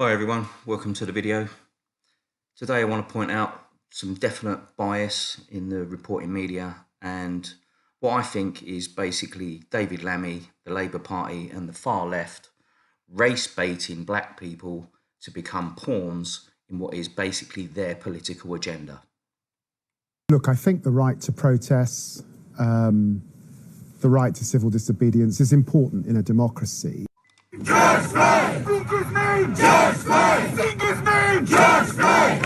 Hi everyone, welcome to the video. Today I want to point out some definite bias in the reporting media and what I think is basically David Lammy, the Labour Party and the far left race baiting black people to become pawns in what is basically their political agenda. Look, I think the right to protest, the right to civil disobedience is important in a democracy. Just right! Think his name! Just right! Think his name! Just right!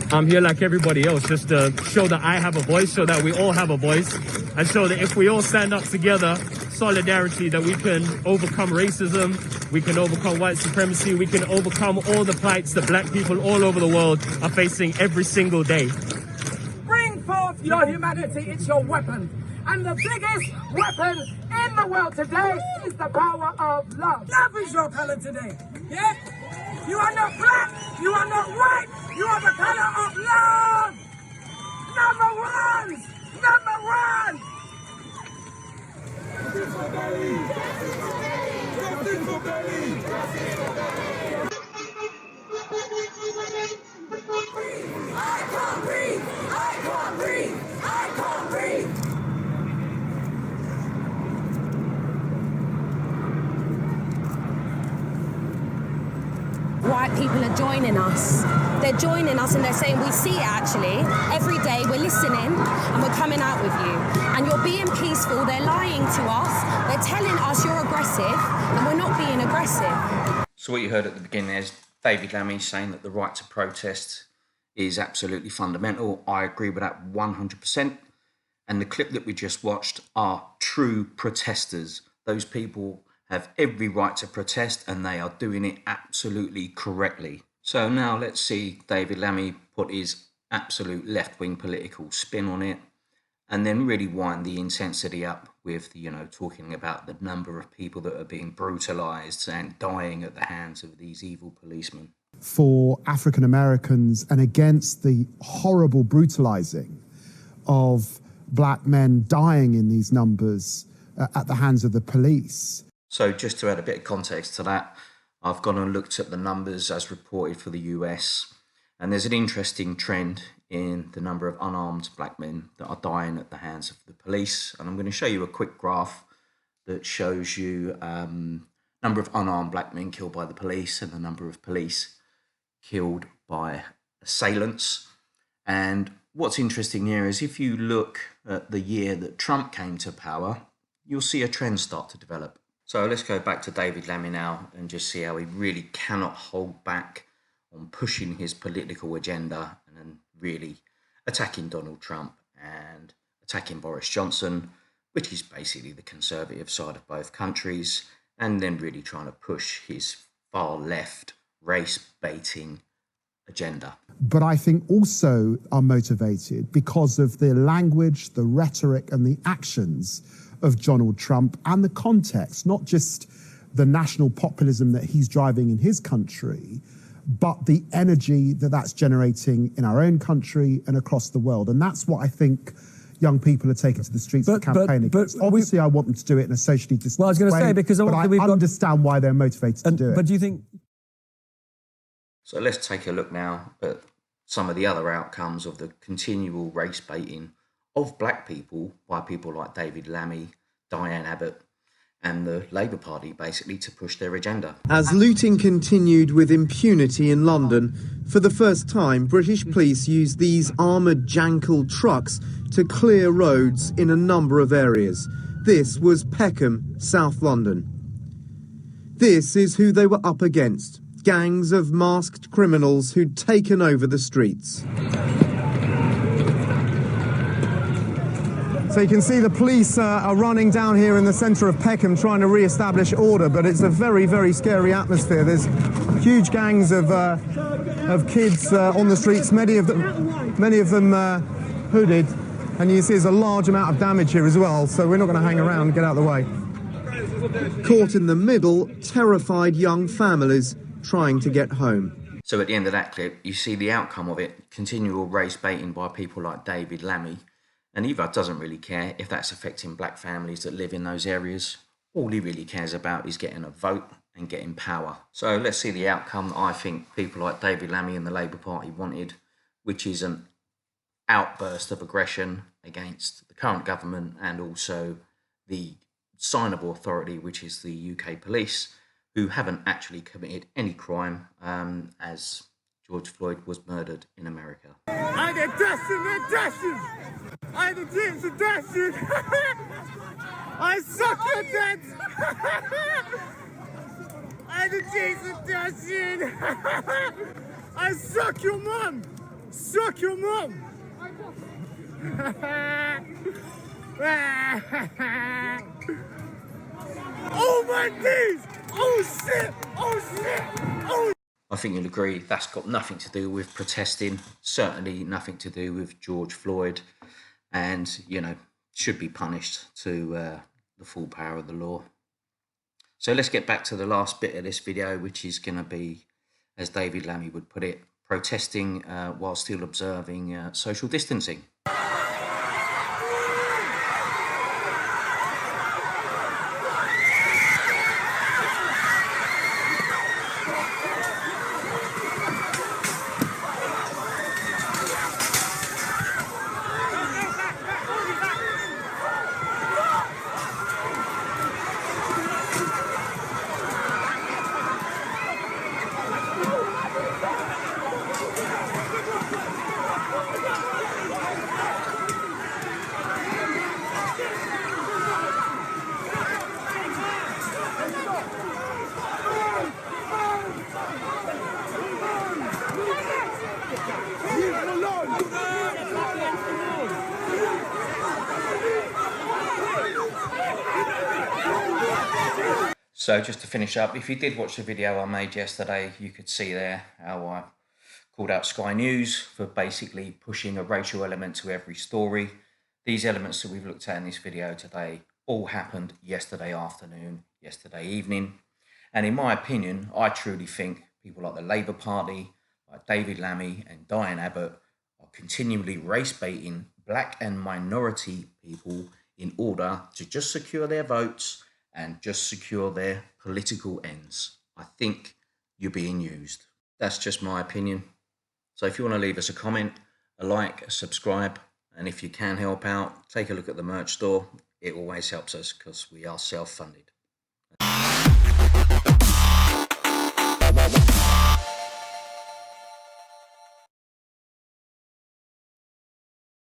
I'm here like everybody else, just to show that I have a voice, so that we all have a voice, and show that if we all stand up together, solidarity, that we can overcome racism, we can overcome white supremacy, we can overcome all the plights that black people all over the world are facing every single day. Bring forth your humanity, it's your weapon. And the biggest weapon in the world today is the power of love. Love is your color today, yeah? You are not black, you are not white, you are the color of love! Number one! Number one! Justice for Belly! Justice for Belly! Justice for Belly! I can't breathe! I can't breathe! I can't breathe! White people are joining us. They're joining us and they're saying, we see it actually. Every day we're listening and we're coming out with you. And you're being peaceful. They're lying to us. They're telling us you're aggressive and we're not being aggressive. So what you heard at the beginning is David Lammy saying that the right to protest is absolutely fundamental. I agree with that 100%. And the clip that we just watched are true protesters. Those people have every right to protest and they are doing it absolutely correctly. So now let's see David Lammy put his absolute left-wing political spin on it and then really wind the intensity up with, talking about the number of people that are being brutalised and dying at the hands of these evil policemen. For African Americans and against the horrible brutalising of black men dying in these numbers at the hands of the police. So just to add a bit of context to that, I've gone and looked at the numbers as reported for the US, and there's an interesting trend in the number of unarmed black men that are dying at the hands of the police. And I'm going to show you a quick graph that shows you number of unarmed black men killed by the police and the number of police killed by assailants. And what's interesting here is if you look at the year that Trump came to power, you'll see a trend start to develop. So let's go back to David Lammy now and just see how he really cannot hold back on pushing his political agenda and then really attacking Donald Trump and attacking Boris Johnson, which is basically the conservative side of both countries, and then really trying to push his far left race baiting agenda. But I think also are motivated because of the language, the rhetoric and the actions of Donald Trump and the context, not just the national populism that he's driving in his country, but the energy that that's generating in our own country and across the world. And that's what I think young people are taking to the streets to campaign against. Obviously, I want them to do it in a socially distant way. Well, I was going to say, because but I understand why they're motivated to do it. But do you think... So let's take a look now at some of the other outcomes of the continual race baiting of black people by people like David Lammy, Diane Abbott, and the Labour Party, basically to push their agenda. As looting continued with impunity in London, for the first time, British police used these armoured Jankel trucks to clear roads in a number of areas. This was Peckham, South London. This is who they were up against. Gangs of masked criminals who'd taken over the streets. So you can see the police are running down here in the centre of Peckham trying to re-establish order, but it's a very, very scary atmosphere. There's huge gangs of kids on the streets, many of them hooded, and you see there's a large amount of damage here as well, so we're not going to hang around and get out of the way. Caught in the middle, terrified young families trying to get home. So at the end of that clip, you see the outcome of it, continual race baiting by people like David Lammy, and Eva doesn't really care if that's affecting black families that live in those areas. All he really cares about is getting a vote and getting power. So let's see the outcome that I think people like David Lammy and the Labour Party wanted, which is an outburst of aggression against the current government and also the signable authority, which is the UK police, who haven't actually committed any crime as George Floyd was murdered in America. I get dusted. I the dreams of dusted. I suck your dad. I the dreams of dusted. I suck your mum. Suck your mum. Oh my knees! Oh shit! Oh shit! Oh! I think you'll agree that's got nothing to do with protesting, certainly nothing to do with George Floyd, and, you know, should be punished to the full power of the law. So let's get back to the last bit of this video, which is going to be, as David Lammy would put it, protesting while still observing social distancing. So just to finish up, if you did watch the video I made yesterday, you could see there how I called out Sky News for basically pushing a racial element to every story. These elements that we've looked at in this video today all happened yesterday afternoon, yesterday evening. And in my opinion, I truly think people like the Labour Party, like David Lammy and Diane Abbott, are continually race baiting black and minority people in order to just secure their votes and just secure their political ends. I think you're being used. That's just my opinion. So if you want to leave us a comment, a like, a subscribe, and if you can help out, take a look at the merch store. It always helps us because we are self-funded.